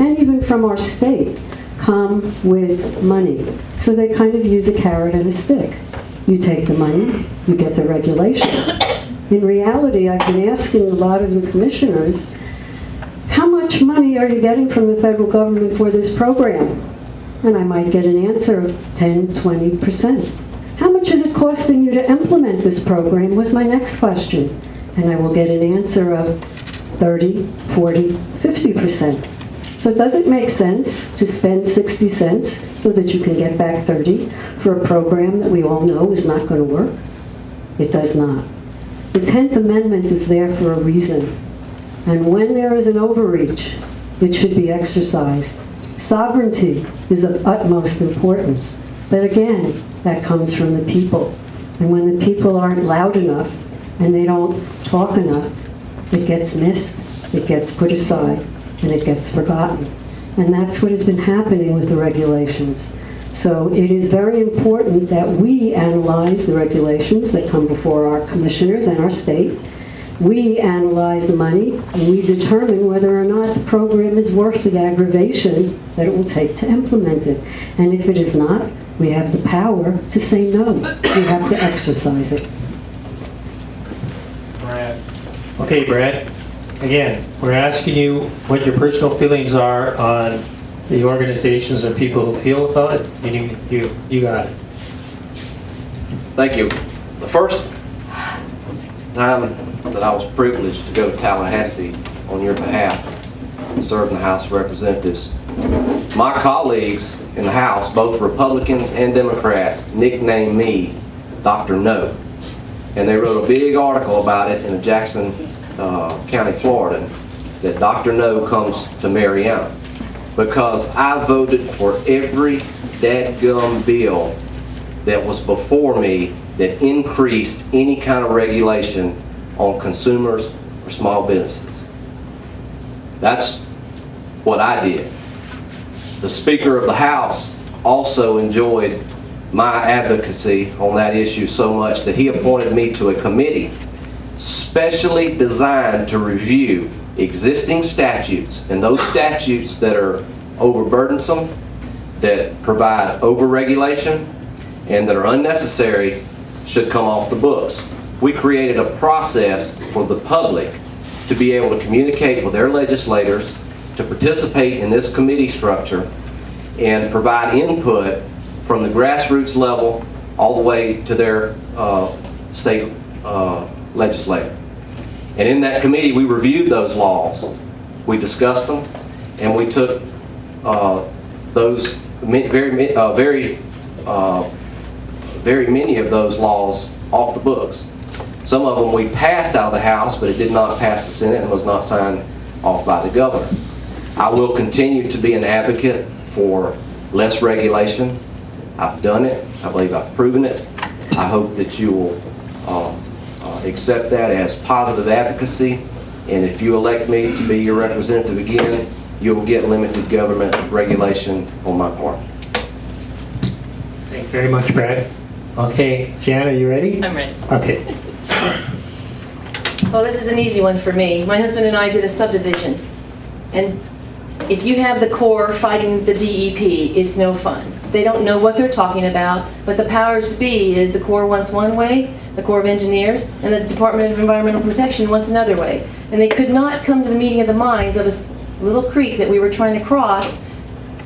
and even from our state, come with money. So they kind of use a carrot and a stick. You take the money, you get the regulations. In reality, I've been asking a lot of the commissioners, how much money are you getting from the federal government for this program? And I might get an answer of 10, 20%. How much is it costing you to implement this program was my next question. And I will get an answer of 30, 40, 50%. So does it make sense to spend 60 cents so that you can get back 30 for a program that we all know is not going to work? It does not. The 10th Amendment is there for a reason. And when there is an overreach, it should be exercised. Sovereignty is of utmost importance. But again, that comes from the people. And when the people aren't loud enough and they don't talk enough, it gets missed, it gets put aside, and it gets forgotten. And that's what has been happening with the regulations. So it is very important that we analyze the regulations that come before our commissioners and our state. We analyze the money, and we determine whether or not the program is worth the aggravation that it will take to implement it. And if it is not, we have the power to say no. We have to exercise it. Brad. Okay, Brad. Again, we're asking you what your personal feelings are on the organizations and people who feel about it. Meaning you got it. Thank you. The first time that I was privileged to go to Tallahassee on your behalf and serve in the House of Representatives, my colleagues in the House, both Republicans and Democrats, nicknamed me Dr. No. And they wrote a big article about it in the Jackson County, Florida, that Dr. No comes to Mariana. Because I voted for every dadgum bill that was before me that increased any kind of regulation on consumers or small businesses. That's what I did. The Speaker of the House also enjoyed my advocacy on that issue so much that he appointed me to a committee specially designed to review existing statutes, and those statutes that are overburdensome, that provide overregulation, and that are unnecessary should come off the books. We created a process for the public to be able to communicate with their legislators, to participate in this committee structure, and provide input from the grassroots level all the way to their state legislator. And in that committee, we reviewed those laws, we discussed them, and we took those very many of those laws off the books. Some of them we passed out of the House, but it did not pass the Senate and was not signed off by the governor. I will continue to be an advocate for less regulation. I've done it. I believe I've proven it. I hope that you will accept that as positive advocacy, and if you elect me to be your representative again, you will get limited government regulation on my part. Thanks very much, Brad. Okay, Jan, are you ready? I'm ready. Okay. Well, this is an easy one for me. My husband and I did a subdivision, and if you have the Corps fighting the DEP, it's no fun. They don't know what they're talking about, but the powers to be is the Corps wants one way, the Corps of Engineers, and the Department of Environmental Protection wants another way. And they could not come to the meeting of the minds of a little creek that we were trying to cross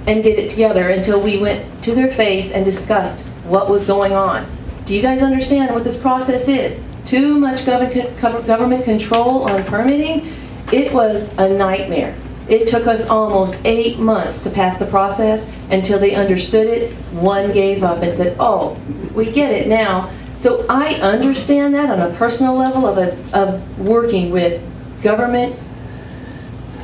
and get it together until we went to their face and discussed what was going on. Do you guys understand what this process is? Too much government control on permitting? It was a nightmare. It took us almost 8 months to pass the process until they understood it. One gave up and said, oh, we get it now. So I understand that on a personal level of working with government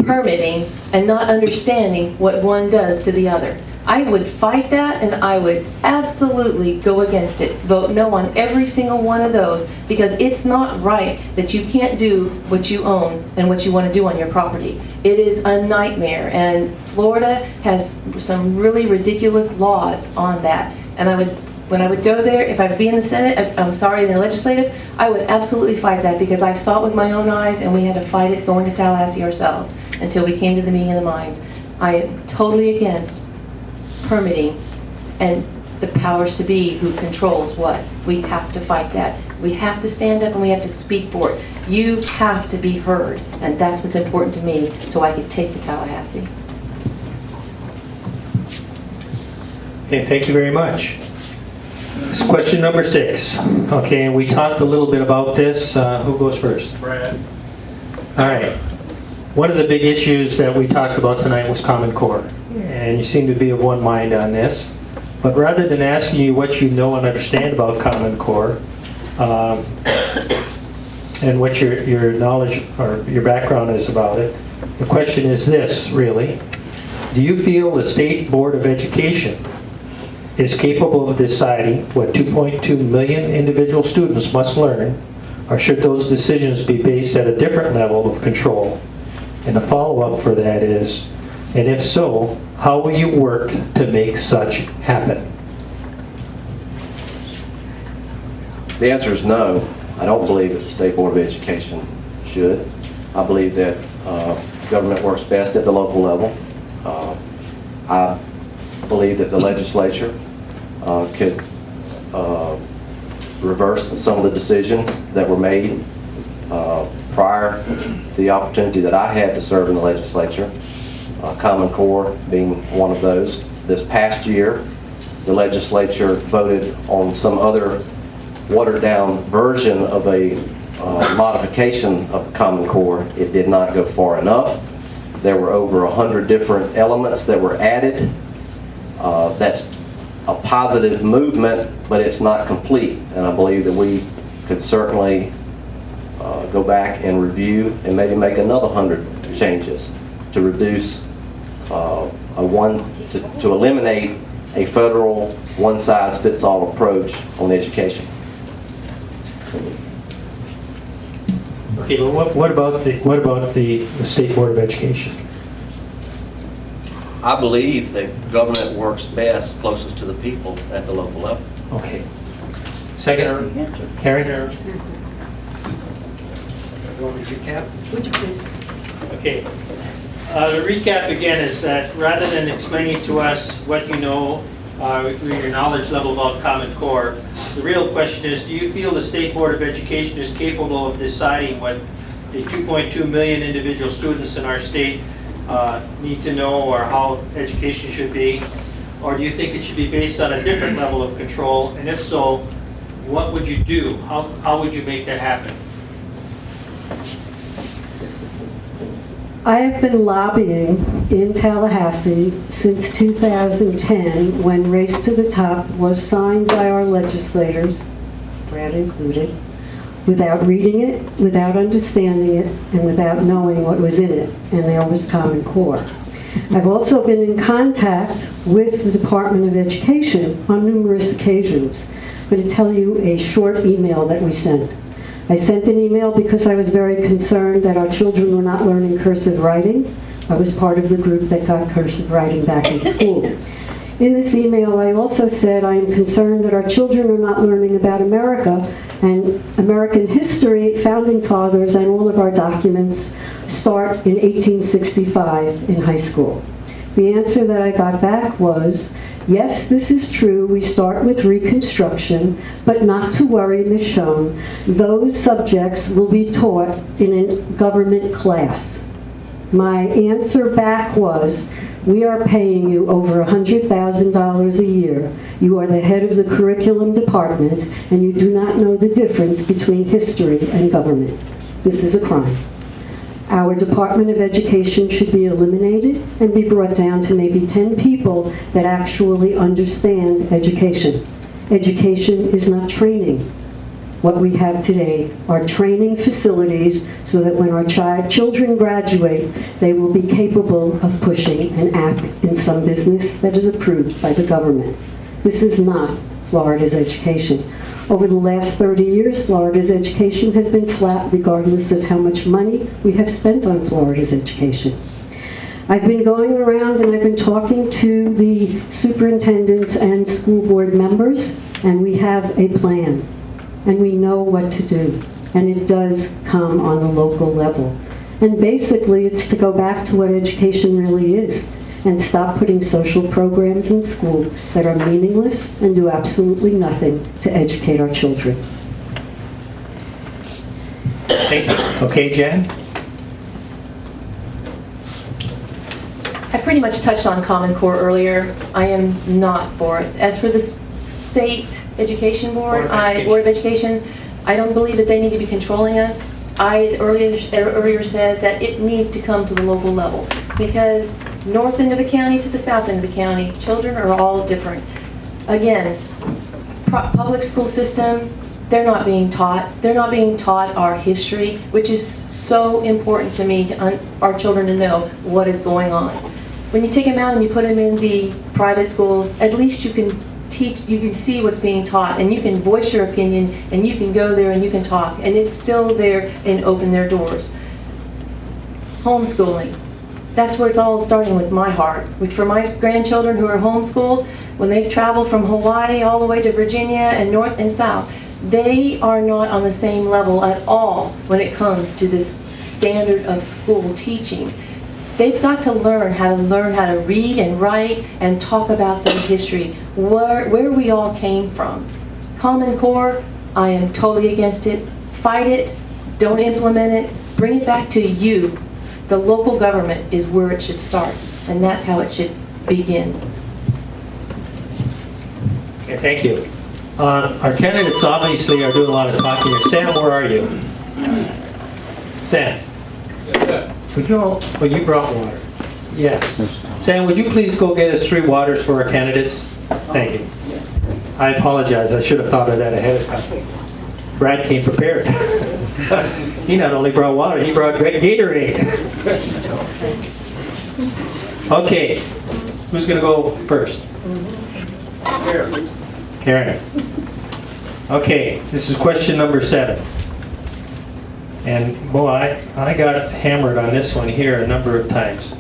permitting and not understanding what one does to the other. I would fight that, and I would absolutely go against it. Vote no on every single one of those, because it's not right that you can't do what you own and what you want to do on your property. It is a nightmare, and Florida has some really ridiculous laws on that. And when I would go there, if I would be in the Senate, in the legislative, I would absolutely fight that, because I saw it with my own eyes, and we had to fight it going to Tallahassee ourselves until we came to the meeting of the minds. I am totally against permitting and the powers to be who controls what. We have to fight that. We have to stand up and we have to speak for it. You have to be heard, and that's what's important to me, so I could take to Tallahassee. Okay, thank you very much. This is question number 6. Okay, and we talked a little bit about this. Who goes first? Brad. All right. One of the big issues that we talked about tonight was Common Core, and you seem to be of one mind on this. But rather than asking you what you know and understand about Common Core, and what your knowledge or your background is about it, the question is this, really. Do you feel the State Board of Education is capable of deciding what 2.2 million individual students must learn, or should those decisions be based at a different level of control? And the follow-up for that is, and if so, how will you work to make such happen? The answer is no. I don't believe that the State Board of Education should. I believe that government works best at the local level. I believe that the legislature could reverse some of the decisions that were made prior to the opportunity that I had to serve in the legislature, Common Core being one of those. This past year, the legislature voted on some other watered-down version of a modification of the Common Core. It did not go far enough. There were over 100 different elements that were added. That's a positive movement, but it's not complete. And I believe that we could certainly go back and review and maybe make another 100 changes to reduce to eliminate a federal one-size-fits-all approach on education. Okay, but what about the State Board of Education? I believe that government works best closest to the people at the local level. Okay. Second, Karen? Would you please? Okay. The recap again is that rather than explaining to us what you know, your knowledge level about Common Core, the real question is, do you feel the State Board of Education is capable of deciding what the 2.2 million individual students in our state need to know, or how education should be? Or do you think it should be based on a different level of control? And if so, what would you do? How would you make that happen? I have been lobbying in Tallahassee since 2010, when Race to the Top was signed by our legislators, Brad included, without reading it, without understanding it, and without knowing what was in it, and there was Common Core. I've also been in contact with the Department of Education on numerous occasions. I'm going to tell you a short email that we sent. I sent an email because I was very concerned that our children were not learning cursive writing. I was part of the group that got cursive writing back in school. In this email, I also said I am concerned that our children are not learning about America and American history, founding fathers, and all of our documents start in 1865 in high school. The answer that I got back was, yes, this is true, we start with Reconstruction, but not to worry, Ms. Schoen, those subjects will be taught in a government class. My answer back was, we are paying you over $100,000 a year. You are the head of the curriculum department, and you do not know the difference between history and government. This is a crime. Our Department of Education should be eliminated and be brought down to maybe 10 people that actually understand education. Education is not training. What we have today are training facilities so that when our children graduate, they will be capable of pushing an app in some business that is approved by the government. This is not Florida's education. Over the last 30 years, Florida's education has been flat regardless of how much money we have spent on Florida's education. I've been going around and I've been talking to the superintendents and school board members, and we have a plan. And we know what to do. And it does come on the local level. And basically, it's to go back to what education really is. and stop putting social programs in school that are meaningless and do absolutely nothing to educate our children. Thank you. Okay, Jen? I pretty much touched on Common Core earlier. I am not for it. As for the State Education Board, Board of Education, I don't believe that they need to be controlling us. I earlier said that it needs to come to the local level, because north end of the county to the south end of the county, children are all different. Again, public school system, they're not being taught. They're not being taught our history, which is so important to me, to our children to know what is going on. When you take them out and you put them in the private schools, at least you can teach, you can see what's being taught, and you can voice your opinion, and you can go there and you can talk, and it's still there and open their doors. Homeschooling. That's where it's all starting with my heart. For my grandchildren who are homeschooled, when they travel from Hawaii all the way to Virginia and north and south, they are not on the same level at all when it comes to this standard of school teaching. They've got to learn how to read and write and talk about their history, where we all came from. Common Core, I am totally against it. Fight it, don't implement it, bring it back to you. The local government is where it should start, and that's how it should begin. Okay, thank you. Our candidates obviously are doing a lot of talking here. Sam, where are you? Sam? Would you all, oh, you brought water. Yes. Sam, would you please go get us 3 waters for our candidates? Thank you. I apologize. I should have thought of that ahead of time. Brad came prepared. He not only brought water, he brought Gatorade. Okay. Who's going to go first? Karen. Okay, this is question number 7. And boy, I got hammered on this one here a number of times.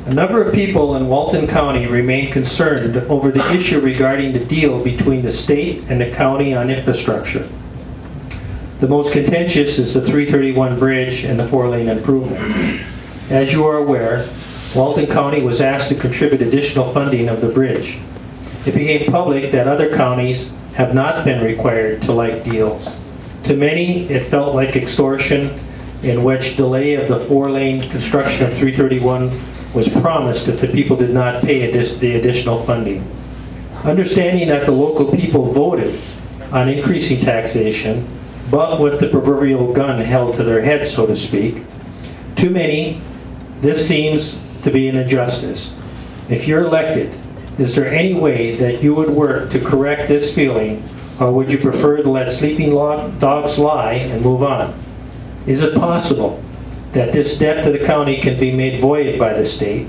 A number of people in Walton County remain concerned over the issue regarding the deal between the state and the county on infrastructure. The most contentious is the 331 bridge and the 4-lane improvement. As you are aware, Walton County was asked to contribute additional funding of the bridge. It became public that other counties have not been required to like deals. To many, it felt like extortion, in which delay of the 4-lane construction of 331 was promised if the people did not pay the additional funding. Understanding that the local people voted on increasing taxation, but with the proverbial gun held to their head, so to speak, to many, this seems to be an injustice. If you're elected, is there any way that you would work to correct this feeling, or would you prefer to let sleeping dogs lie and move on? Is it possible that this debt to the county can be made void by the state?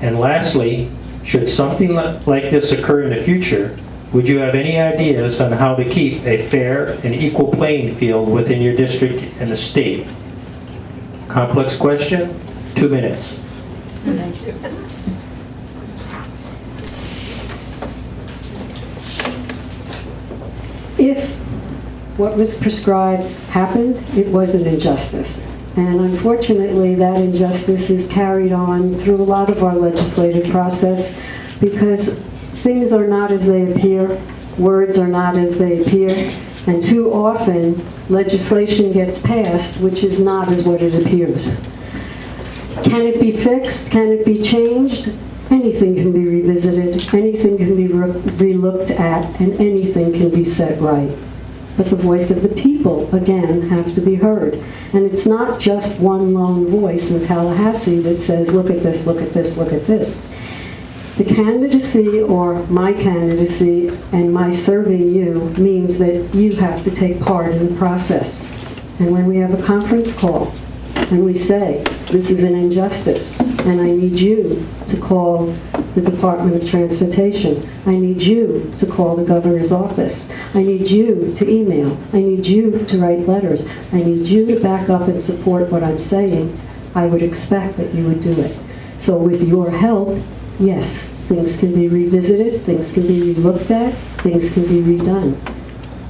And lastly, should something like this occur in the future, would you have any ideas on how to keep a fair and equal playing field within your district and the state? Complex question, 2 minutes. Thank you. If what was prescribed happened, it was an injustice. And unfortunately, that injustice is carried on through a lot of our legislative process, because things are not as they appear, words are not as they appear, and too often legislation gets passed which is not as what it appears. Can it be fixed? Can it be changed? Anything can be revisited, anything can be re-looked at, and anything can be set right. But the voice of the people, again, have to be heard. And it's not just one lone voice in Tallahassee that says, look at this, look at this, look at this. The candidacy, or my candidacy, and my serving you, means that you have to take part in the process. And when we have a conference call, and we say, this is an injustice, and I need you to call the Department of Transportation. I need you to call the governor's office. I need you to email. I need you to write letters. I need you to back up and support what I'm saying. I would expect that you would do it. So with your help, yes, things can be revisited, things can be relooked at, things can be redone.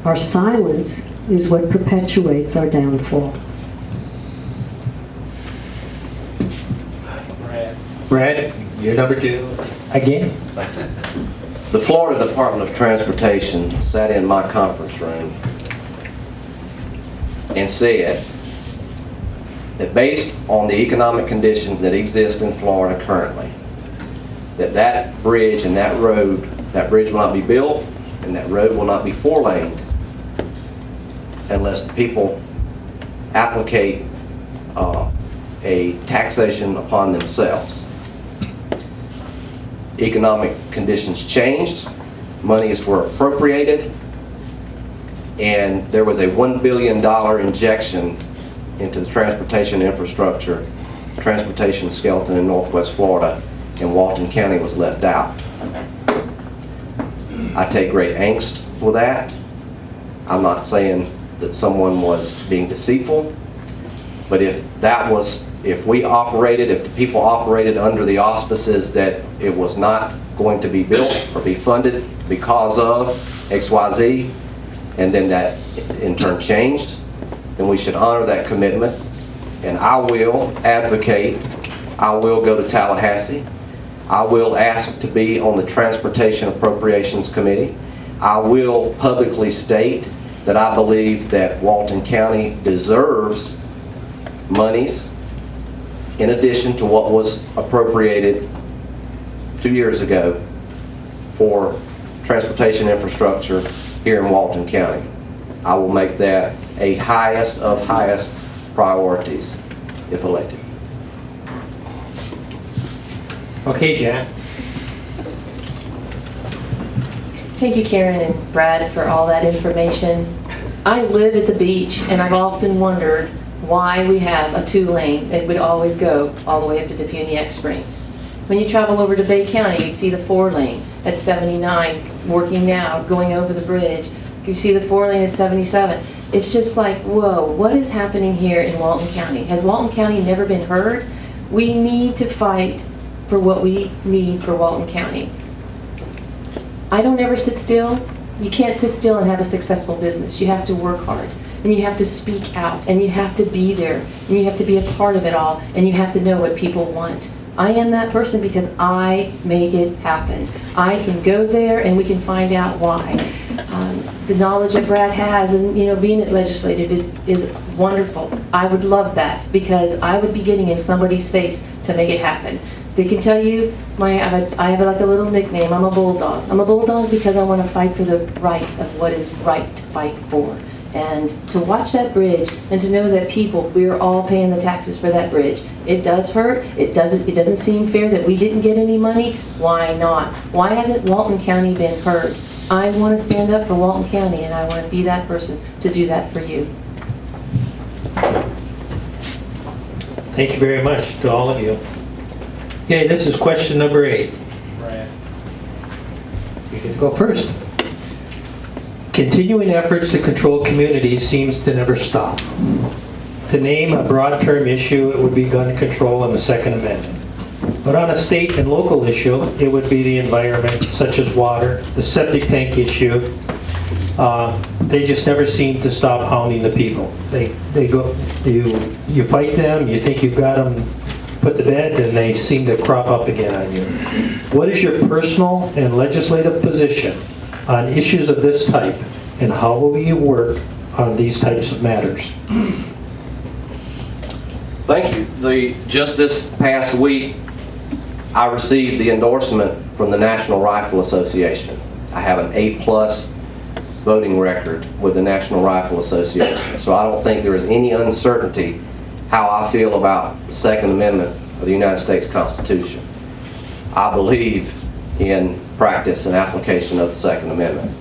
Our silence is what perpetuates our downfall. Brad? You're number 2. Again. The Florida Department of Transportation sat in my conference room and said that based on the economic conditions that exist in Florida currently, that bridge and that bridge will not be built and that road will not be 4-laned unless the people applicate a taxation upon themselves. Economic conditions changed, monies were appropriated, and there was a $1 billion injection into the transportation infrastructure, transportation skeleton in Northwest Florida, and Walton County was left out. I take great angst with that. I'm not saying that someone was being deceitful, but if the people operated under the auspices that it was not going to be built or be funded because of XYZ, and then that in turn changed, then we should honor that commitment. And I will advocate, I will go to Tallahassee, I will ask to be on the Transportation Appropriations Committee. I will publicly state that I believe that Walton County deserves monies in addition to what was appropriated 2 years ago for transportation infrastructure here in Walton County. I will make that a highest of highest priorities if elected. Okay, Jan. Thank you, Karen and Brad, for all that information. I live at the beach, and I've often wondered why we have a 2-lane that would always go all the way up to Defuniak Springs. When you travel over to Bay County, you see the 4-lane at 79 working now, going over the bridge. You see the 4-lane at 77. It's just like, whoa, what is happening here in Walton County? Has Walton County never been heard? We need to fight for what we need for Walton County. I don't ever sit still. You can't sit still and have a successful business. You have to work hard, and you have to speak out, and you have to be there, and you have to be a part of it all, and you have to know what people want. I am that person because I make it happen. I can go there and we can find out why. The knowledge that Brad has and being legislative is wonderful. I would love that because I would be getting in somebody's face to make it happen. They can tell you, I have like a little nickname, I'm a bulldog. I'm a bulldog because I want to fight for the rights of what is right to fight for. And to watch that bridge and to know that we are all paying the taxes for that bridge. It does hurt. It doesn't seem fair that we didn't get any money. Why not? Why hasn't Walton County been heard? I want to stand up for Walton County, and I want to be that person to do that for you. Thank you very much to all of you. Okay, this is question number 8. Brian. You can go first. Continuing efforts to control communities seems to never stop. To name a broad-term issue, it would be gun control and the Second Amendment. But on a state and local issue, it would be the environment, such as water, the septic tank issue. They just never seem to stop hounding the people. They go, you fight them, you think you've got them put to bed, and they seem to crop up again on you. What is your personal and legislative position on issues of this type, and how will you work on these types of matters? Thank you. Just this past week, I received the endorsement from the National Rifle Association. I have an A+ voting record with the National Rifle Association, so I don't think there is any uncertainty how I feel about the Second Amendment of the United States Constitution. I believe in practice and application of the Second Amendment.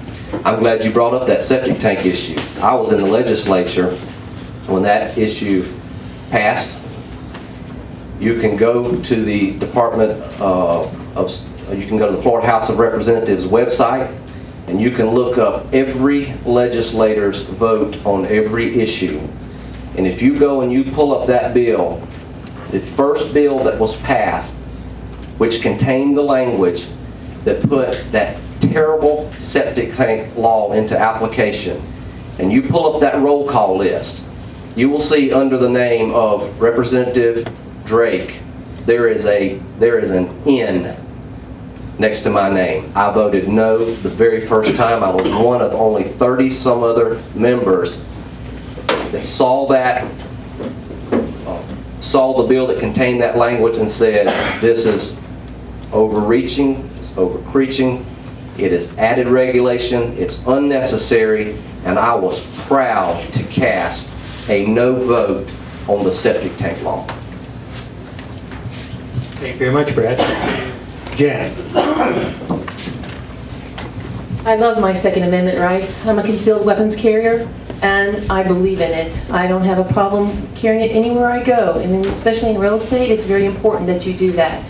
I'm glad you brought up that septic tank issue. I was in the legislature when that issue passed. You can go to the you can go to the Florida House of Representatives website, and you can look up every legislator's vote on every issue. And if you go and you pull up that bill, the first bill that was passed, which contained the language that put that terrible septic tank law into application, and you pull up that roll call list, you will see under the name of Representative Drake there is an N next to my name. I voted no the very first time. I was one of only 30 some other members. They saw that, saw the bill that contained that language and said, this is overreaching, it's overpreaching, it is added regulation, it's unnecessary, and I was proud to cast a no vote on the septic tank law. Thank you very much, Brad. Jan? I love my Second Amendment rights. I'm a concealed weapons carrier, and I believe in it. I don't have a problem carrying it anywhere I go, and especially in real estate, it's very important that you do that.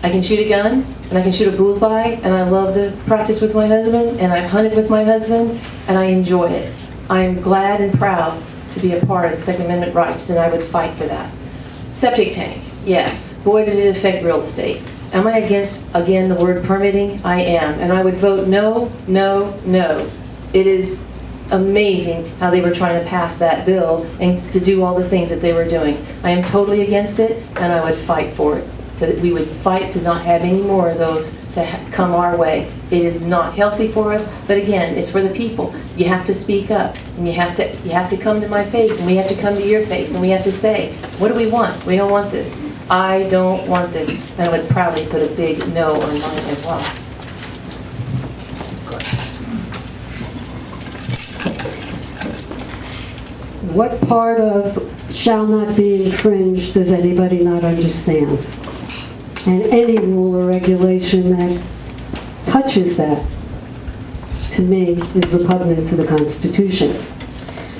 I can shoot a gun, and I can shoot a bullseye, and I love to practice with my husband, and I've hunted with my husband, and I enjoy it. I am glad and proud to be a part of the Second Amendment rights, and I would fight for that. Septic tank, yes. Boy, did it affect real estate. Am I against, again, the word permitting? I am, and I would vote no, no, no. It is amazing how they were trying to pass that bill and to do all the things that they were doing. I am totally against it, and I would fight for it. We would fight to not have any more of those to come our way. It is not healthy for us, but again, it's for the people. You have to speak up, and you have to come to my face, and we have to come to your face, and we have to say, what do we want? We don't want this. I don't want this, and I would proudly put a big no on mine as well. What part of shall not be infringed does anybody not understand? And any rule or regulation that touches that, to me, is repugnant to the Constitution.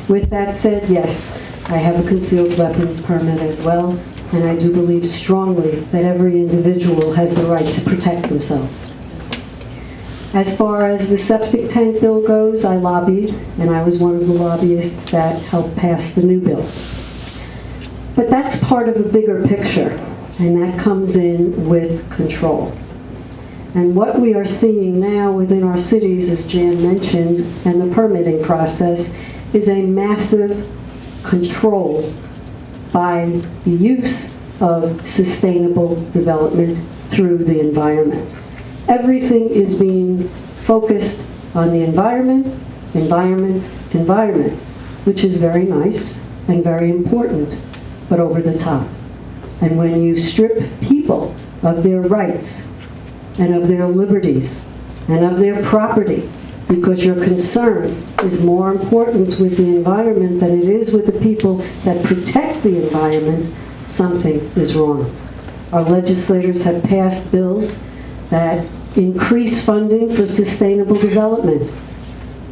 With that said, yes, I have a concealed weapons permit as well, and I do believe strongly that every individual has the right to protect themselves. As far as the septic tank bill goes, I lobbied, and I was one of the lobbyists that helped pass the new bill. But that's part of a bigger picture, and that comes in with control. And what we are seeing now within our cities, as Jan mentioned, and the permitting process, is a massive control by the use of sustainable development through the environment. Everything is being focused on the environment, environment, environment, which is very nice and very important, but over the top. And when you strip people of their rights and of their liberties and of their property because your concern is more important with the environment than it is with the people that protect the environment, something is wrong. Our legislators have passed bills that increase funding for sustainable development.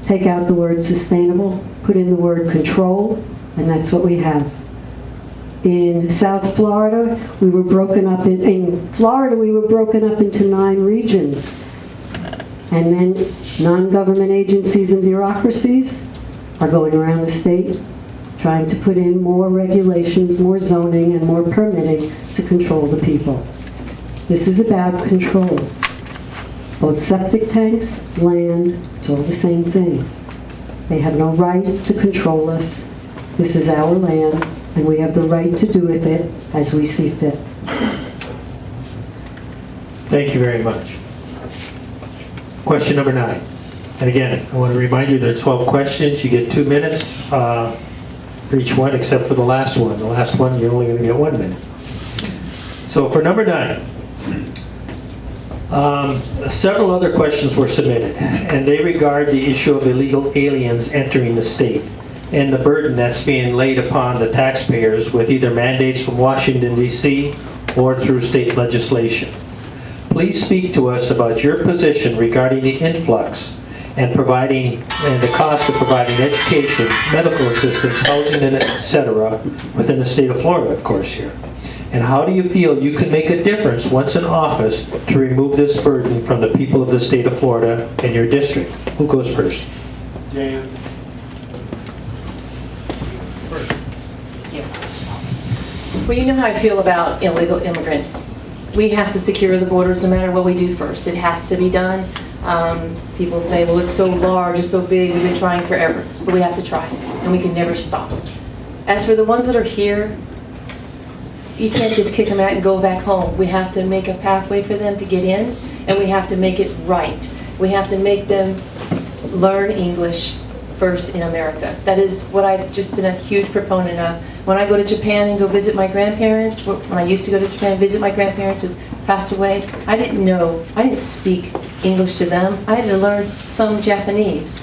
Take out the word sustainable, put in the word control, and that's what we have. In South Florida, we were broken up in Florida, we were broken up into 9 regions. And then non-government agencies and bureaucracies are going around the state trying to put in more regulations, more zoning, and more permitting to control the people. This is about control. Both septic tanks, land, it's all the same thing. They have no right to control us. This is our land, and we have the right to do with it as we see fit. Thank you very much. Question number 9. And again, I want to remind you there are 12 questions. You get 2 minutes for each one, except for the last one. The last one, you're only going to get 1 minute. So for number 9, several other questions were submitted, and they regard the issue of illegal aliens entering the state and the burden that's being laid upon the taxpayers with either mandates from Washington, D.C. or through state legislation. Please speak to us about your position regarding the influx and the cost of providing education, medical assistance, housing, and etc. within the state of Florida, of course, here. And how do you feel you can make a difference once in office to remove this burden from the people of the state of Florida and your district? Who goes first? Jan. Well, you know how I feel about illegal immigrants. We have to secure the borders no matter what we do first. It has to be done. People say, well, it's so large, it's so big, we've been trying forever. But we have to try, and we can never stop. As for the ones that are here, you can't just kick them out and go back home. We have to make a pathway for them to get in, and we have to make it right. We have to make them learn English first in America. That is what I've just been a huge proponent of. When I go to Japan and go visit my grandparents, when I used to go to Japan and visit my grandparents who passed away, I didn't speak English to them. I had to learn some Japanese.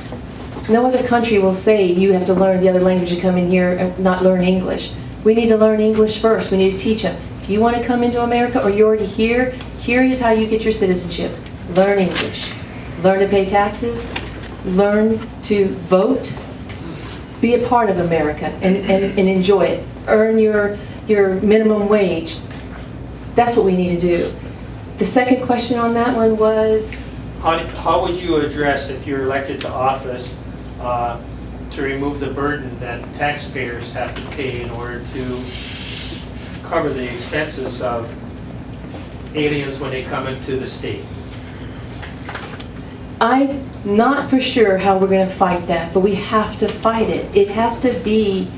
No other country will say you have to learn the other language to come in here and not learn English. We need to learn English first. We need to teach them. If you want to come into America or you're already here, here is how you get your citizenship. Learn English. Learn to pay taxes. Learn to vote. Be a part of America and enjoy it. Earn your minimum wage. That's what we need to do. The second question on that one was? How would you address, if you're elected to office, to remove the burden that taxpayers have to pay in order to cover the expenses of aliens when they come into the state? I'm not for sure how we're going to fight that, but we have to fight it. It has to be,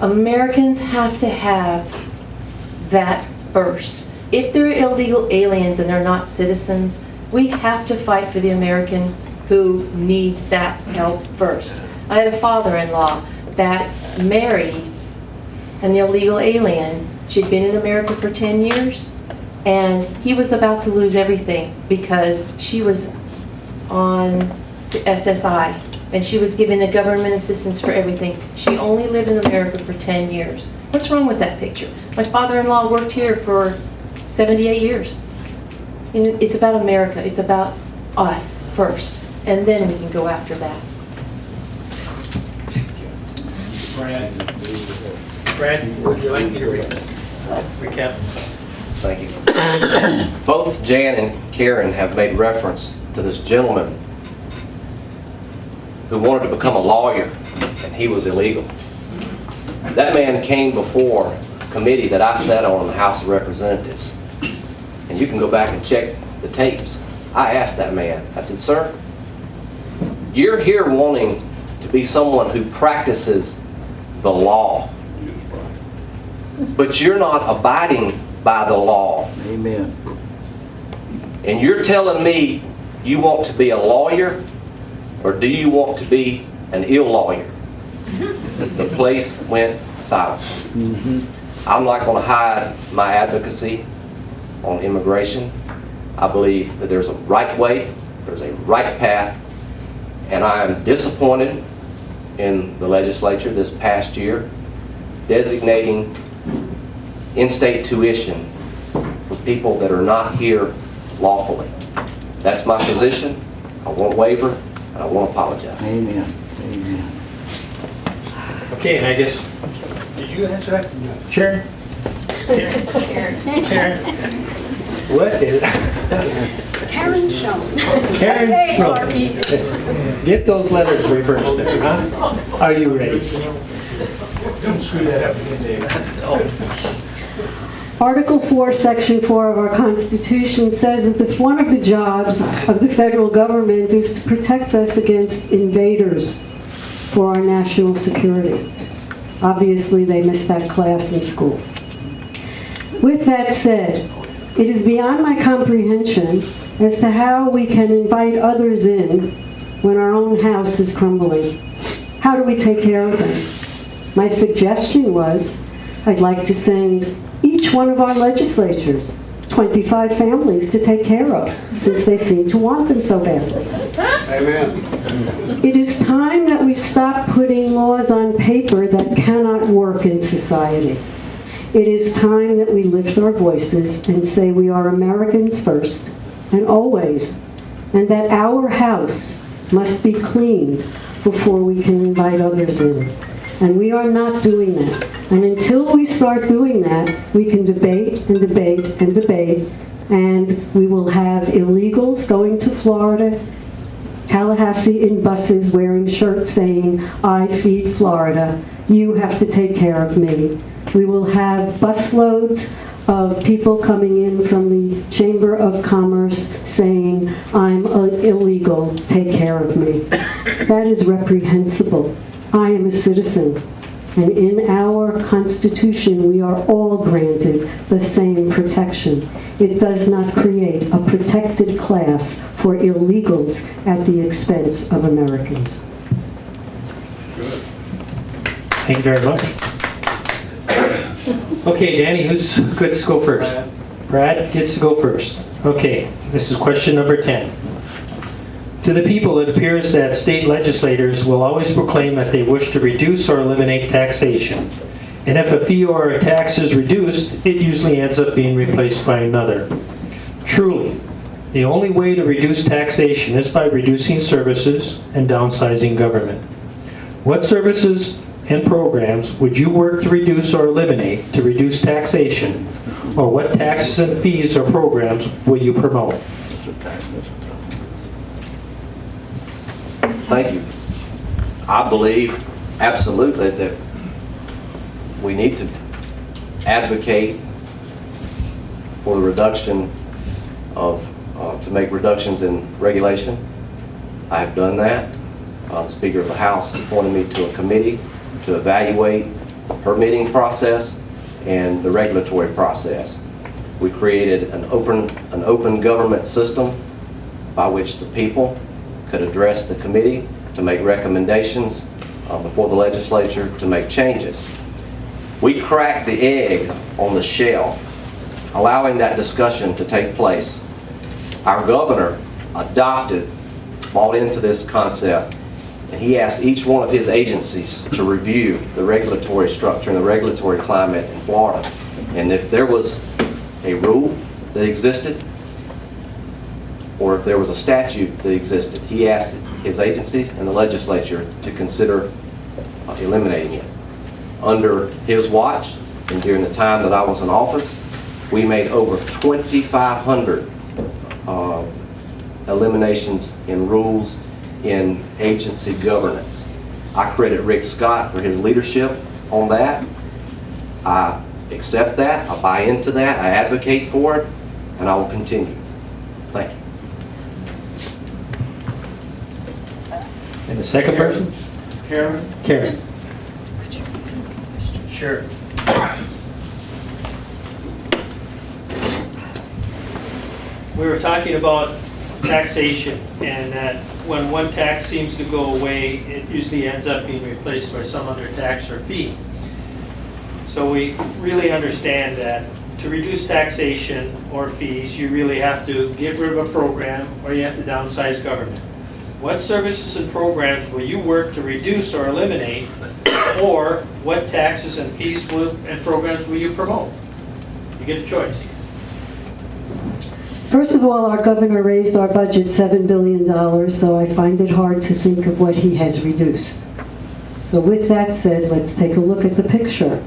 Americans have to have that first. If they're illegal aliens and they're not citizens, we have to fight for the American who needs that help first. I had a father-in-law that married an illegal alien. She'd been in America for 10 years, and he was about to lose everything because she was on SSI, and she was given a government assistance for everything. She only lived in America for 10 years. What's wrong with that picture? My father-in-law worked here for 78 years. And it's about America. It's about us first, and then we can go after that. Brad, would you like me to recap? Thank you. Both Jan and Karen have made reference to this gentleman who wanted to become a lawyer, and he was illegal. That man came before a committee that I sat on in the House of Representatives. And you can go back and check the tapes. I asked that man, I said, sir, you're here wanting to be someone who practices the law, but you're not abiding by the law. Amen. And you're telling me you want to be a lawyer, or do you want to be an ill lawyer? The place went silent. I'm not going to hide my advocacy on immigration. I believe that there's a right way, there's a right path, and I am disappointed in the legislature this past year designating in-state tuition for people that are not here lawfully. That's my position. I won't waver, and I won't apologize. Amen. Amen. Okay, and I guess, did you answer that? Sharon? Karen? What is? Karen Schoen. Karen Schoen. K-R-E. Get those letters reversed there, huh? Are you ready? Don't screw that up again, Dave. Article 4, Section 4 of our Constitution says that one of the jobs of the federal government is to protect us against invaders for our national security. Obviously, they missed that class in school. With that said, it is beyond my comprehension as to how we can invite others in when our own house is crumbling. How do we take care of them? My suggestion was, I'd like to send each one of our legislatures 25 families to take care of, since they seem to want them so badly. Amen. It is time that we stop putting laws on paper that cannot work in society. It is time that we lift our voices and say we are Americans first and always, and that our house must be clean before we can invite others in. And we are not doing that. And until we start doing that, we can debate and debate and debate, and we will have illegals going to Florida, Tallahassee in buses wearing shirts saying, I feed Florida, you have to take care of me. We will have busloads of people coming in from the Chamber of Commerce saying, I'm illegal, take care of me. That is reprehensible. I am a citizen. And in our Constitution, we are all granted the same protection. It does not create a protected class for illegals at the expense of Americans. Thank you very much. Okay, Danny, who's good to go first? Brad gets to go first. Okay, this is question number 10. To the people, it appears that state legislators will always proclaim that they wish to reduce or eliminate taxation. And if a fee or a tax is reduced, it usually ends up being replaced by another. Truly, the only way to reduce taxation is by reducing services and downsizing government. What services and programs would you work to reduce or eliminate to reduce taxation? Or what taxes and fees or programs will you promote? Thank you. I believe absolutely that we need to advocate for the reduction of, to make reductions in regulation. I have done that. The Speaker of the House appointed me to a committee to evaluate the permitting process and the regulatory process. We created an open government system by which the people could address the committee to make recommendations before the legislature to make changes. We cracked the egg on the shell, allowing that discussion to take place. Our governor bought into this concept, and he asked each one of his agencies to review the regulatory structure and the regulatory climate in Florida. And if there was a rule that existed, or if there was a statute that existed, he asked his agencies and the legislature to consider eliminating it. Under his watch, and during the time that I was in office, we made over 2,500 eliminations in rules in agency governance. I credit Rick Scott for his leadership on that. I accept that, I buy into that, I advocate for it, and I will continue. Thank you. And the second person? Karen? Karen. Sure. We were talking about taxation, and that when one tax seems to go away, it usually ends up being replaced by some other tax or fee. So we really understand that to reduce taxation or fees, you really have to get rid of a program or you have to downsize government. What services and programs will you work to reduce or eliminate, or what taxes and fees and programs will you promote? You get a choice. First of all, our governor raised our budget $7 billion, so I find it hard to think of what he has reduced. So with that said, let's take a look at the picture.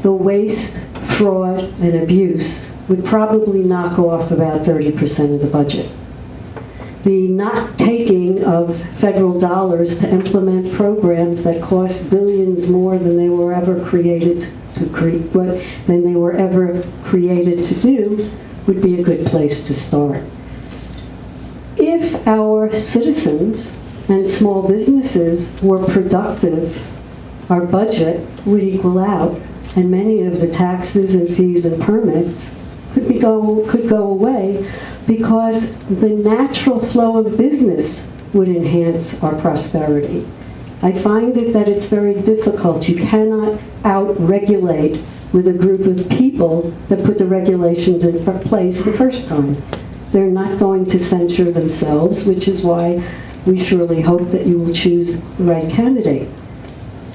The waste, fraud, and abuse would probably knock off about 30% of the budget. The not taking of federal dollars to implement programs that cost billions more than they were ever created to do would be a good place to start. If our citizens and small businesses were productive, our budget would equal out, and many of the taxes and fees and permits could go away, because the natural flow of business would enhance our prosperity. I find that it's very difficult. You cannot out-regulate with a group of people that put the regulations in place the first time. They're not going to censure themselves, which is why we surely hope that you will choose the right candidate.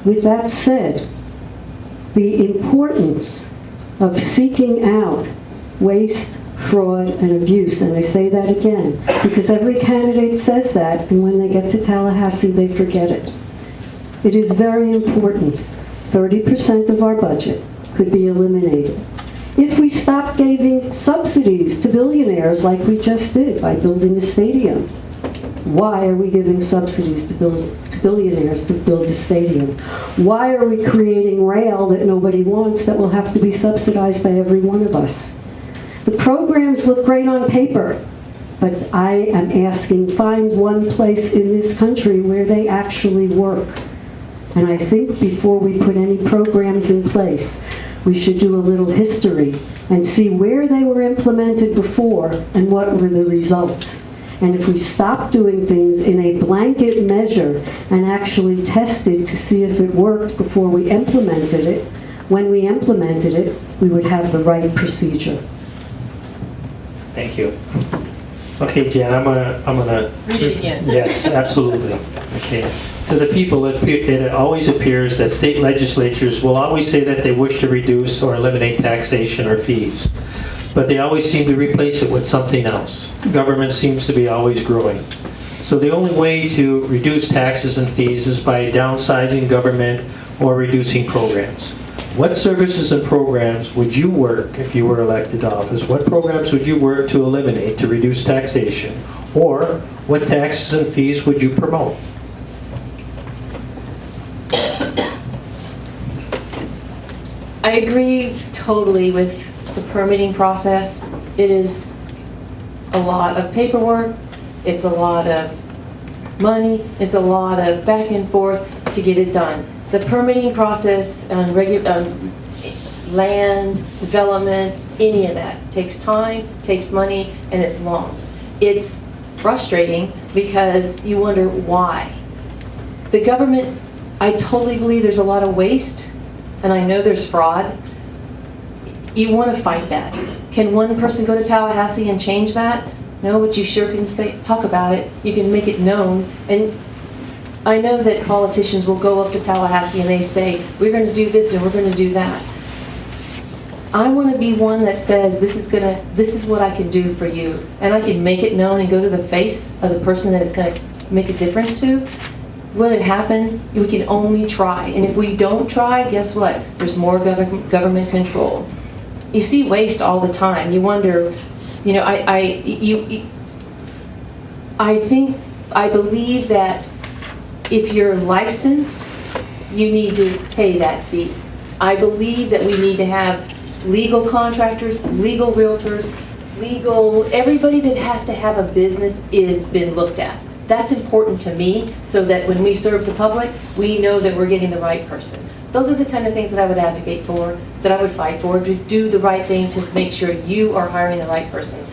With that said, the importance of seeking out waste, fraud, and abuse, and I say that again, because every candidate says that, and when they get to Tallahassee, they forget it. It is very important. 30% of our budget could be eliminated. If we stop giving subsidies to billionaires like we just did by building a stadium, why are we giving subsidies to billionaires to build a stadium? Why are we creating rail that nobody wants that will have to be subsidized by every one of us? The programs look great on paper, but I am asking, find one place in this country where they actually work. And I think before we put any programs in place, we should do a little history and see where they were implemented before and what were the results. And if we stop doing things in a blanket measure and actually tested to see if it worked before we implemented it, when we implemented it, we would have the right procedure. Thank you. Okay, Jan, I'm gonna. Read it again. Yes, absolutely. Okay. To the people, it always appears that state legislatures will always say that they wish to reduce or eliminate taxation or fees, but they always seem to replace it with something else. Government seems to be always growing. So the only way to reduce taxes and fees is by downsizing government or reducing programs. What services and programs would you work if you were elected to office? What programs would you work to eliminate to reduce taxation? Or what taxes and fees would you promote? I agree totally with the permitting process. It is a lot of paperwork, it's a lot of money, it's a lot of back and forth to get it done. The permitting process on land, development, any of that takes time, takes money, and it's long. It's frustrating because you wonder why. The government, I totally believe there's a lot of waste, and I know there's fraud. You want to fight that. Can one person go to Tallahassee and change that? No, but you sure can talk about it. You can make it known. And I know that politicians will go up to Tallahassee and they say, we're going to do this and we're going to do that. I want to be one that says, this is what I can do for you. And I can make it known and go to the face of the person that it's going to make a difference to. Will it happen? We can only try. And if we don't try, guess what? There's more government control. You see waste all the time. You wonder, you know, I believe that if you're licensed, you need to pay that fee. I believe that we need to have legal contractors, legal realtors, everybody that has to have a business is been looked at. That's important to me so that when we serve the public, we know that we're getting the right person. Those are the kind of things that I would advocate for, that I would fight for, to do the right thing to make sure you are hiring the right person.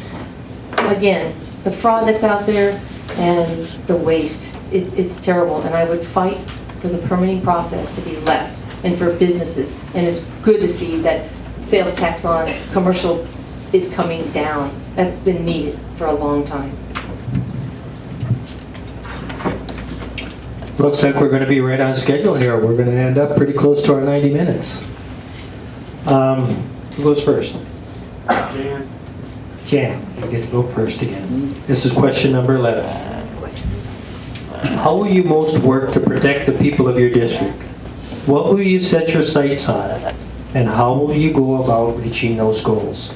Again, the fraud that's out there and the waste, it's terrible, and I would fight for the permitting process to be less and for businesses. And it's good to see that sales tax on commercial is coming down. That's been needed for a long time. Looks like we're going to be right on schedule here. We're going to end up pretty close to our 90 minutes. Who goes first? Jan, you get to go first again. This is question number 11. How will you most work to protect the people of your district? What will you set your sights on? And how will you go about reaching those goals?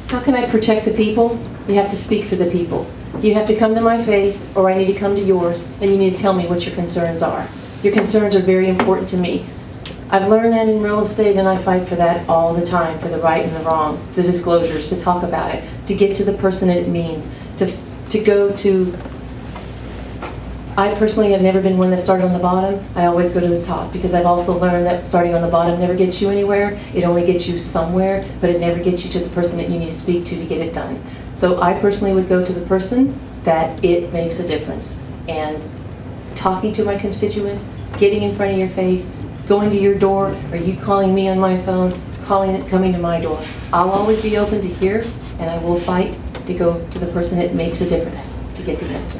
How can I protect the people? You have to speak for the people. You have to come to my face, or I need to come to yours, and you need to tell me what your concerns are. Your concerns are very important to me. I've learned that in real estate, and I fight for that all the time, for the right and the wrong, the disclosures, to talk about it, to get to the person that it means, to go to... I personally have never been one that started on the bottom. I always go to the top, because I've also learned that starting on the bottom never gets you anywhere. It only gets you somewhere, but it never gets you to the person that you need to speak to get it done. So I personally would go to the person that it makes a difference. And talking to my constituents, getting in front of your face, going to your door, or you calling me on my phone, coming to my door. I'll always be open to hear, and I will fight to go to the person that makes a difference to get the answer.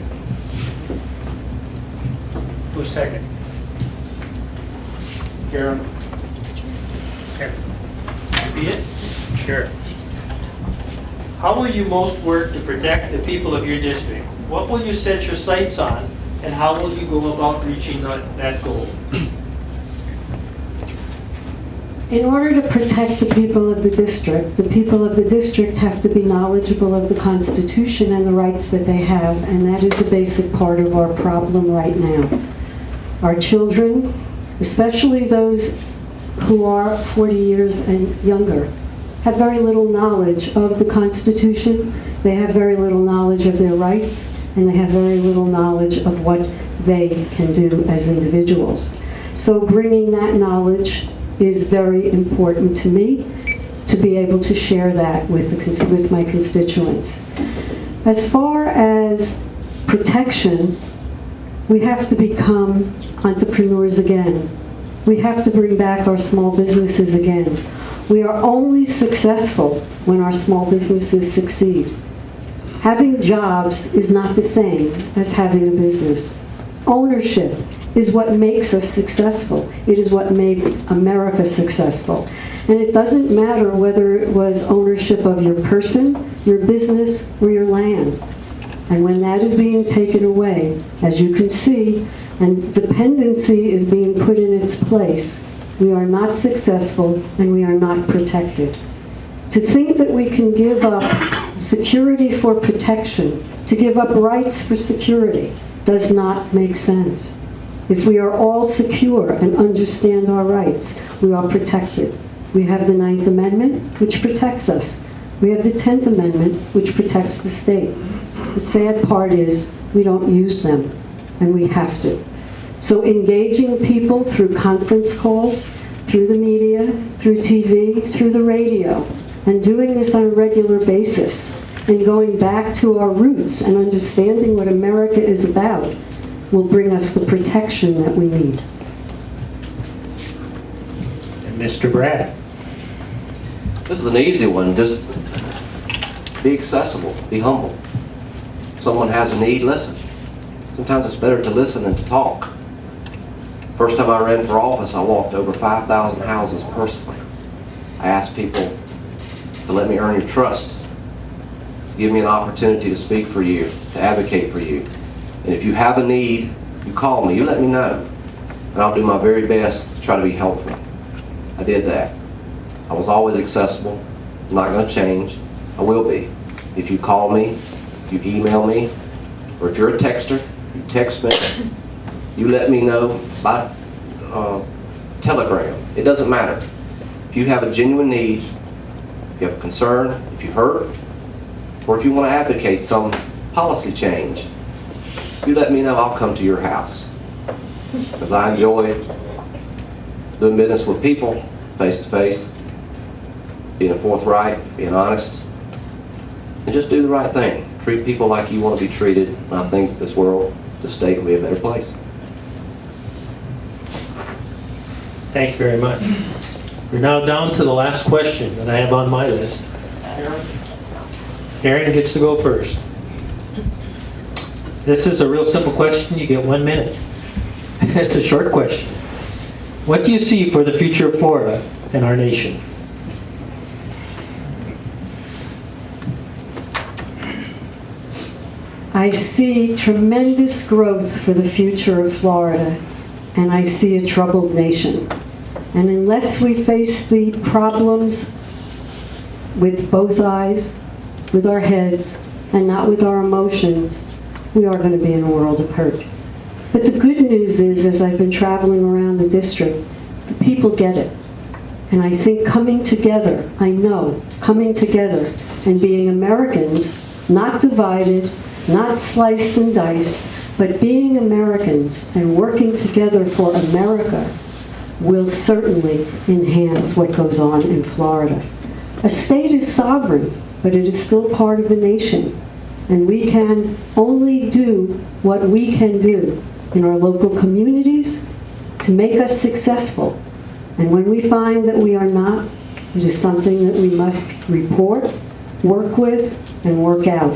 Who's second? Karen? Karen. Repeat it? Sure. How will you most work to protect the people of your district? What will you set your sights on, and how will you go about reaching that goal? In order to protect the people of the district have to be knowledgeable of the Constitution and the rights that they have, and that is a basic part of our problem right now. Our children, especially those who are 40 years and younger, have very little knowledge of the Constitution, they have very little knowledge of their rights, and they have very little knowledge of what they can do as individuals. So bringing that knowledge is very important to me, to be able to share that with my constituents. As far as protection, we have to become entrepreneurs again. We have to bring back our small businesses again. We are only successful when our small businesses succeed. Having jobs is not the same as having a business. Ownership is what makes us successful. It is what made America successful. And it doesn't matter whether it was ownership of your person, your business, or your land. And when that is being taken away, as you can see, and dependency is being put in its place, we are not successful and we are not protected. To think that we can give up security for protection, to give up rights for security, does not make sense. If we are all secure and understand our rights, we are protected. We have the 9th Amendment, which protects us. We have the 10th Amendment, which protects the state. The sad part is we don't use them, and we have to. So engaging people through conference calls, through the media, through TV, through the radio, and doing this on a regular basis, and going back to our roots and understanding what America is about will bring us the protection that we need. And Mr. Brad. This is an easy one. Just be accessible, be humble. If someone has a need, listen. Sometimes it's better to listen than to talk. First time I ran for office, I walked over 5,000 houses personally. I asked people to let me earn your trust, to give me an opportunity to speak for you, to advocate for you. And if you have a need, you call me, you let me know, and I'll do my very best to try to be helpful. I did that. I was always accessible. I'm not going to change. I will be. If you call me, if you email me, or if you're a texter, you text me, you let me know by telegram. It doesn't matter. If you have a genuine need, if you have a concern, if you hurt, or if you want to advocate some policy change, you let me know, I'll come to your house. Because I enjoy doing business with people, face to face, being forthright, being honest, and just do the right thing. Treat people like you want to be treated, and I think this world, this state will be a better place. Thank you very much. We're now down to the last question that I have on my list. Aaron gets to go first. This is a real simple question. You get 1 minute. It's a short question. What do you see for the future of Florida and our nation? I see tremendous growth for the future of Florida, and I see a troubled nation. And unless we face the problems with both eyes, with our heads, and not with our emotions, we are going to be in a world of hurt. But the good news is, as I've been traveling around the district, the people get it. And I think coming together, I know, coming together and being Americans, not divided, not sliced and diced, but being Americans and working together for America will certainly enhance what goes on in Florida. A state is sovereign, but it is still part of a nation. And we can only do what we can do in our local communities to make us successful. And when we find that we are not, it is something that we must report, work with, and work out,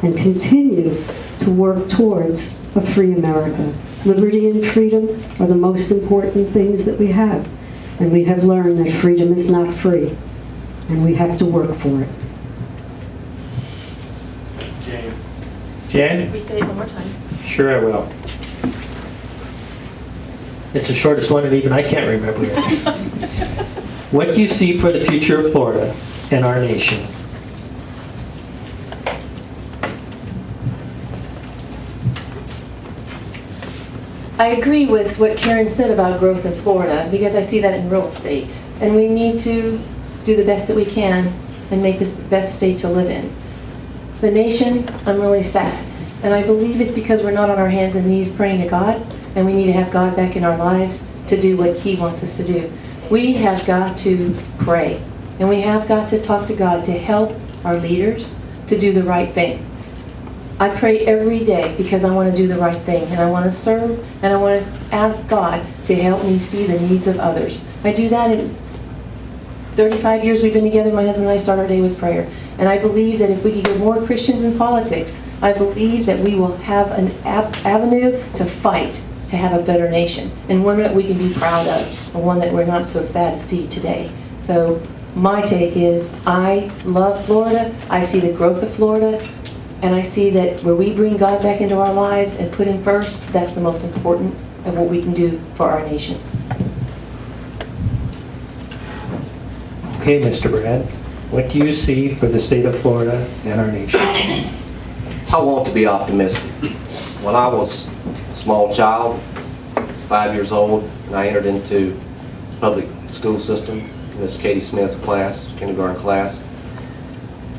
and continue to work towards a free America. Liberty and freedom are the most important things that we have. And we have learned that freedom is not free, and we have to work for it. Jan? We say it one more time. Sure I will. It's the shortest one, and even I can't remember it. What do you see for the future of Florida and our nation? I agree with what Karen said about growth in Florida, because I see that in real estate. And we need to do the best that we can and make this the best state to live in. The nation, I'm really sad. And I believe it's because we're not on our hands and knees praying to God, and we need to have God back in our lives to do what He wants us to do. We have got to pray, and we have got to talk to God to help our leaders to do the right thing. I pray every day because I want to do the right thing, and I want to serve, and I want to ask God to help me see the needs of others. I do that in 35 years we've been together. My husband and I start our day with prayer. And I believe that if we can get more Christians in politics, I believe that we will have an avenue to fight to have a better nation, and one that we can be proud of, and one that we're not so sad to see today. So my take is, I love Florida. I see the growth of Florida, and I see that where we bring God back into our lives and put Him first, that's the most important of what we can do for our nation. Okay, Mr. Brad, what do you see for the state of Florida and our nation? I want to be optimistic. When I was a small child, 5 years old, and I entered into public school system, Miss Katie Smith's class, kindergarten class.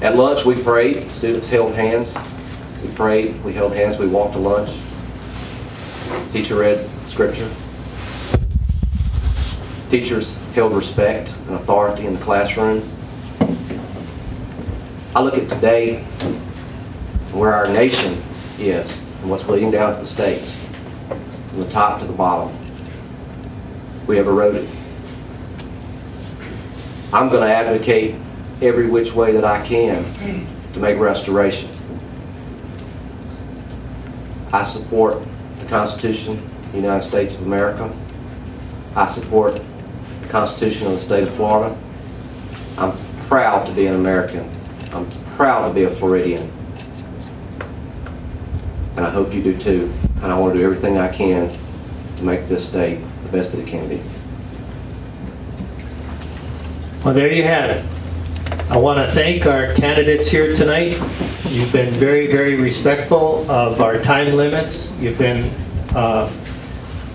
At lunch, we prayed. Students held hands. We prayed. We held hands. We walked to lunch. Teacher read scripture. Teachers held respect and authority in the classroom. I look at today, where our nation is, and what's bleeding down to the states, from the top to the bottom. We have eroded. I'm going to advocate every which way that I can to make restoration. I support the Constitution of the United States of America. I support the Constitution of the state of Florida. I'm proud to be an American. I'm proud to be a Floridian. And I hope you do too. And I want to do everything I can to make this state the best that it can be. Well, there you have it. I want to thank our candidates here tonight. You've been very, very respectful of our time limits. You've been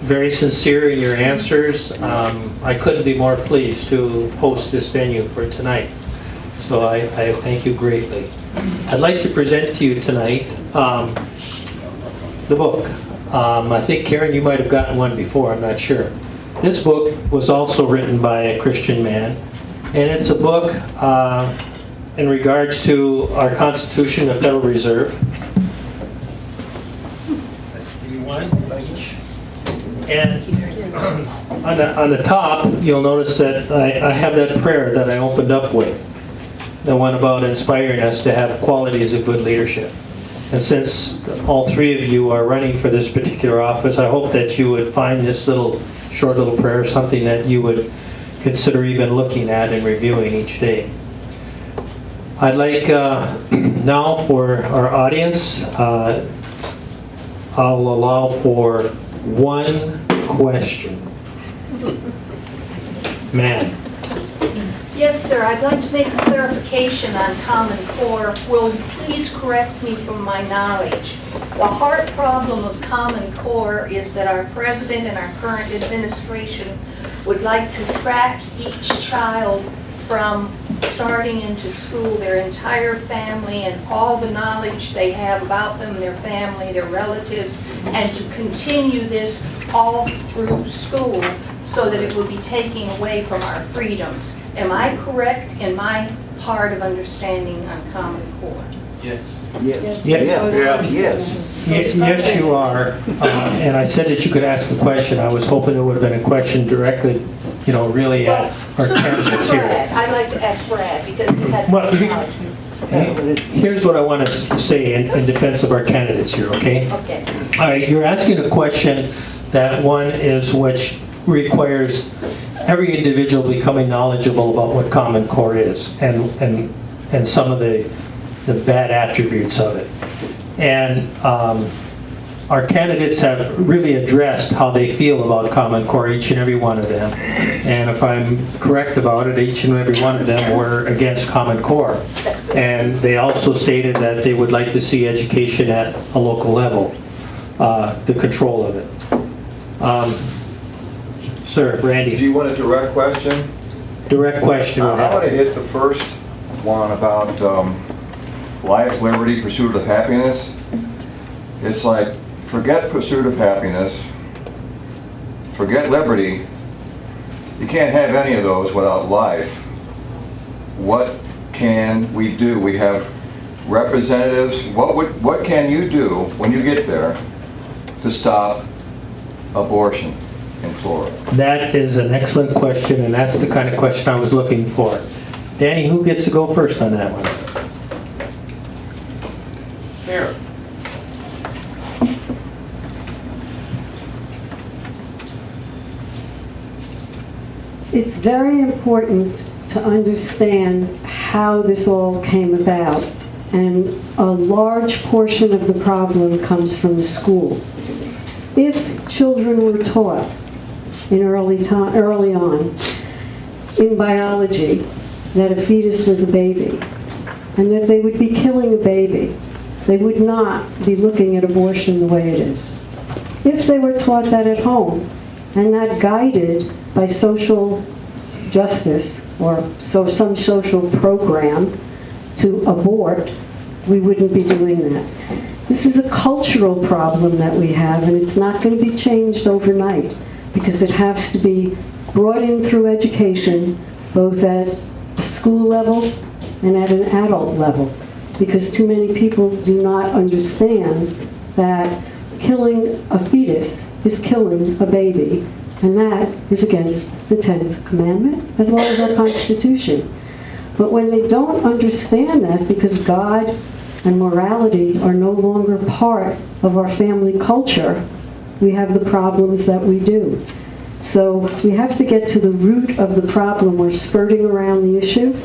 very sincere in your answers. I couldn't be more pleased to host this venue for tonight. So I thank you greatly. I'd like to present to you tonight the book. I think, Karen, you might have gotten one before, I'm not sure. This book was also written by a Christian man, and it's a book in regards to our Constitution, the Federal Reserve. And on the top, you'll notice that I have that prayer that I opened up with, the one about inspiring us to have qualities of good leadership. And since all three of you are running for this particular office, I hope that you would find this short little prayer something that you would consider even looking at and reviewing each day. I'd like now for our audience, I'll allow for one question. Ma'am. Yes, sir. I'd like to make a clarification on Common Core. Will you please correct me from my knowledge? The heart problem of Common Core is that our president and our current administration would like to track each child from starting into school, their entire family, and all the knowledge they have about them, their family, their relatives, and to continue this all through school so that it would be taking away from our freedoms. Am I correct in my part of understanding on Common Core? Yes. Yes, you are. And I said that you could ask a question. I was hoping it would have been a question directly, really at our candidates here. Brad, I'd like to ask Brad because he's had Well, most knowledge. Here's what I want to say in defense of our candidates here, okay? Okay. All right, you're asking a question that which requires every individual becoming knowledgeable about what Common Core is and some of the bad attributes of it. And our candidates have really addressed how they feel about Common Core, each and every one of them. And if I'm correct about it, each and every one of them were against Common Core. And they also stated that they would like to see education at a local level, the control of it. Sir, Do Randy. you want a direct question? direct question. I want to hit the first one about life, liberty, pursuit of happiness. It's like, forget pursuit of happiness, forget liberty. You can't have any of those without life. What can we do? We have representatives. What can you do when you get there to stop abortion in Florida? That is an excellent question, and that's the kind of question I was looking for. Danny, who gets to go first on that one? Mayor. It's very important to understand how this all came about, and a large portion of the problem comes from the school. If children were taught in early on in biology that a fetus was a baby and that they would be killing a baby, they would not be looking at abortion the way it is. If they were taught that at home and not guided by social justice or some social program to abort, we wouldn't be doing that. This is a cultural problem that we have, and it's not going to be changed overnight because it has to be brought in through education, both at a school level and at an adult level, because too many people do not understand that killing a fetus is killing a baby, and that is against the 10th commandment as well as our Constitution. But when they don't understand that, because God and morality are no longer part of our family culture, we have the problems that we do. So we have to get to the root of the problem. We're skirting around the issue,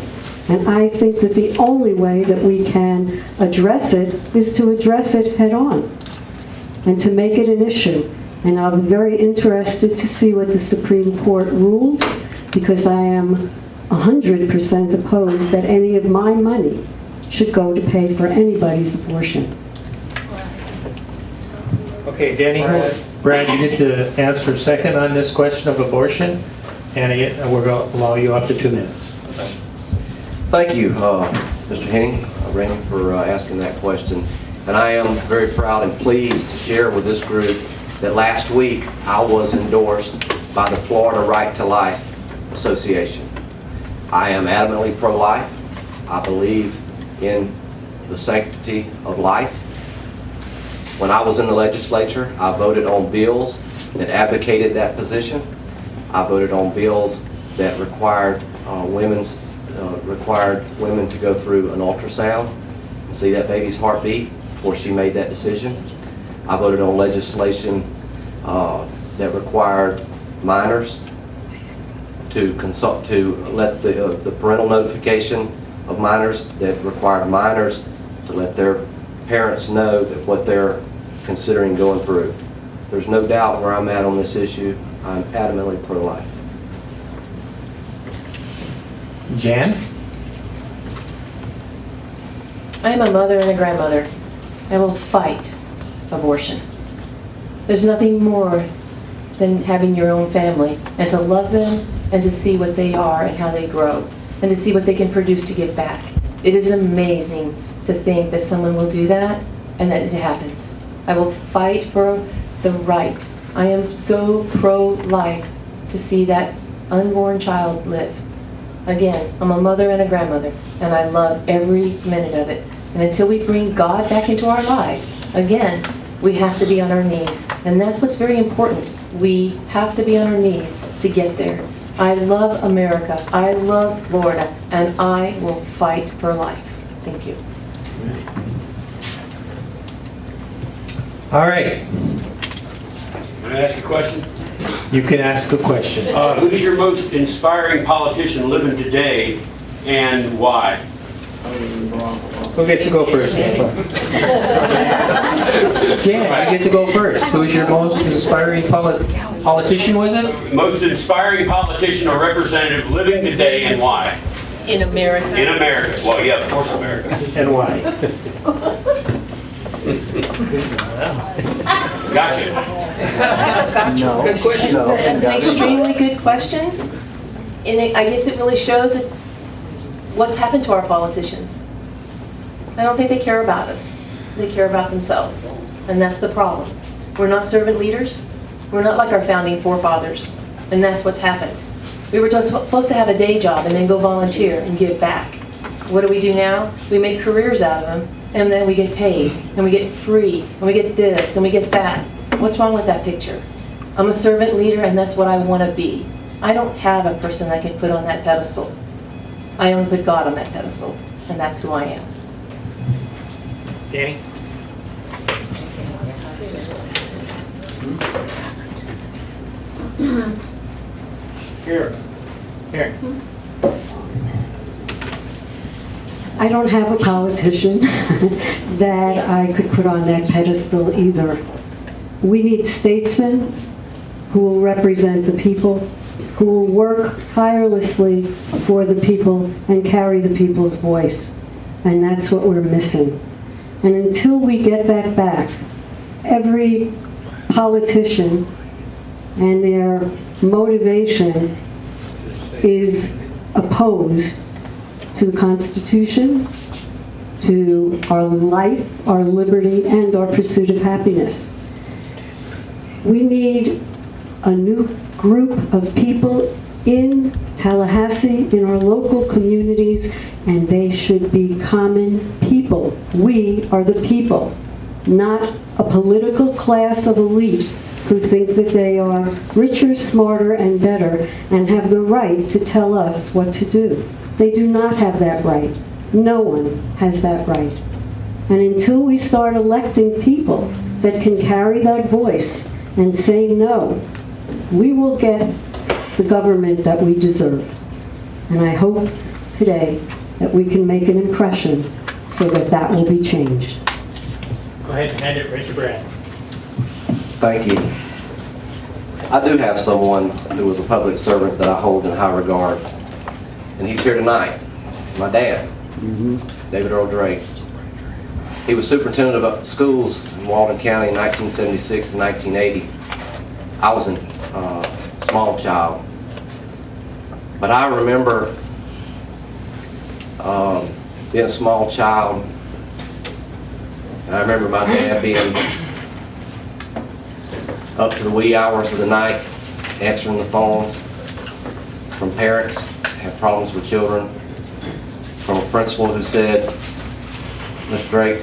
and I think that the only way that we can address it is to address it head on and to make it an issue. And I'm very interested to see what the Supreme Court rules, because I am 100% opposed that any of my money should go to pay for anybody's abortion. Okay, Danny, Brad, you get to answer second on this question of abortion, and we're going to allow you up to 2 minutes. Thank you, Mr. Henning, Randy, for asking that question. And I am very proud and pleased to share with this group that last week I was endorsed by the Florida Right to Life Association. I am adamantly pro-life. I believe in the sanctity of life. When I was in the legislature, I voted on bills that advocated that position. I voted on bills that required women to go through an ultrasound and see that baby's heartbeat before she made that decision. I voted on legislation that required minors to let the parental notification of minors, that required minors to let their parents know that what they're considering going through. There's no doubt where I'm at on this issue. I'm adamantly pro-life. Jan? I am a mother and a grandmother. I will fight abortion. There's nothing more than having your own family and to love them and to see what they are and how they grow and to see what they can produce to give back. It is amazing to think that someone will do that and that it happens. I will fight for the right. I am so pro-life to see that unborn child live. Again, I'm a mother and a grandmother, and I love every minute of it. And until we bring God back into our lives, again, we have to be on our knees. And that's what's very important. We have to be on our knees to get there. I love America. I love Florida. And I will fight for life. Thank you. All right. Can I ask a question? You can ask a question. Who's your most inspiring politician living today and why? Who gets to go first? Jan, you get to go first. Who's your most inspiring politician, was it? Most inspiring politician or representative living today and why? In America. In America. Well, yeah, of course, America. And why? Gotcha. No. That's an extremely good question. I guess it really shows what's happened to our politicians. I don't think they care about us. They care about themselves. And that's the problem. We're not servant leaders. We're not like our founding forefathers. And that's what's happened. We were just supposed to have a day job and then go volunteer and give back. What do we do now? We make careers out of them, and then we get paid, and we get free, and we get this, and we get that. What's wrong with that picture? I'm a servant leader, and that's what I want to be. I don't have a person I can put on that pedestal. I only put God on that pedestal, and that's who I am. Danny? Here. Here. I don't have a politician that I could put on that pedestal either. We need statesmen who will represent the people, who will work tirelessly for the people and carry the people's voice. And that's what we're missing. And until we get that back, every politician and their motivation is opposed to the Constitution, to our life, our liberty, and our pursuit of happiness. We need a new group of people in Tallahassee, in our local communities, and they should be common people. We are the people, not a political class of elite who think that they are richer, smarter, and better, and have the right to tell us what to do. They do not have that right. No one has that right. And until we start electing people that can carry that voice and say no, we will get the government that we deserve. And I hope today that we can make an impression so that that will be changed. Go ahead and hand it right to Brad. Thank you. I do have someone who was a public servant that I hold in high regard, and he's here tonight. My dad, David Earl Drake. He was superintendent of schools in Walton County in 1976 to 1980. I was a small child, but I remember being a small child, and I remember my dad being up to the wee hours of the night answering the phones from parents who have problems with children, from a principal who said, Mr. Drake,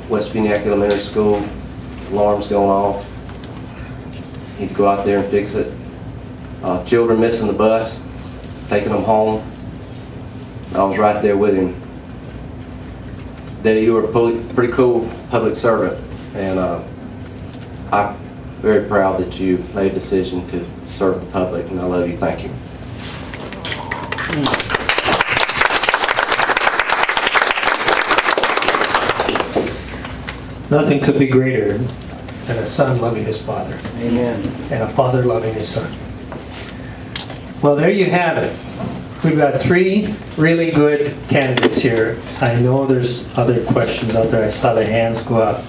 West Puniac Elementary School, alarm's going off. You need to go out there and fix it. Children missing the bus, taking them home. I was right there with him. Daddy, you were a pretty cool public servant, and I'm very proud that you made a decision to serve the public, and I love you. Thank you. Nothing could be greater than a son loving his father. Amen. And a father loving his son. Well, there you have it. We've got 3 really good candidates here. I know there's other questions out there. I saw the hands go up.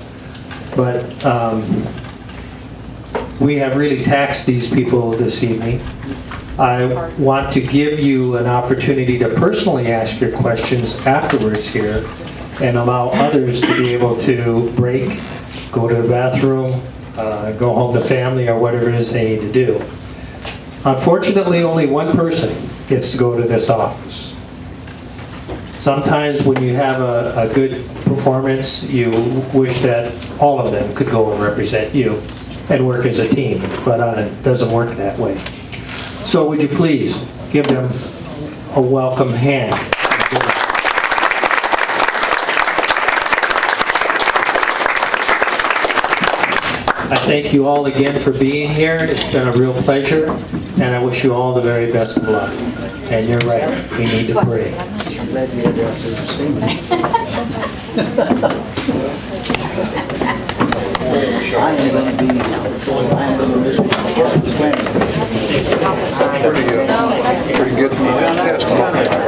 But we have really taxed these people this evening. I want to give you an opportunity to personally ask your questions afterwards here and allow others to be able to break, go to the bathroom, go home to family, or whatever it is they need to do. Unfortunately, only one person gets to go to this office. Sometimes when you have a good performance, you wish that all of them could go and represent you and work as a team, but it doesn't work that way. So would you please give them a welcome hand. I thank you all again for being here. It's been a real pleasure, and I wish you all the very best of luck. And you're right, we need to pray. Pretty good testimony.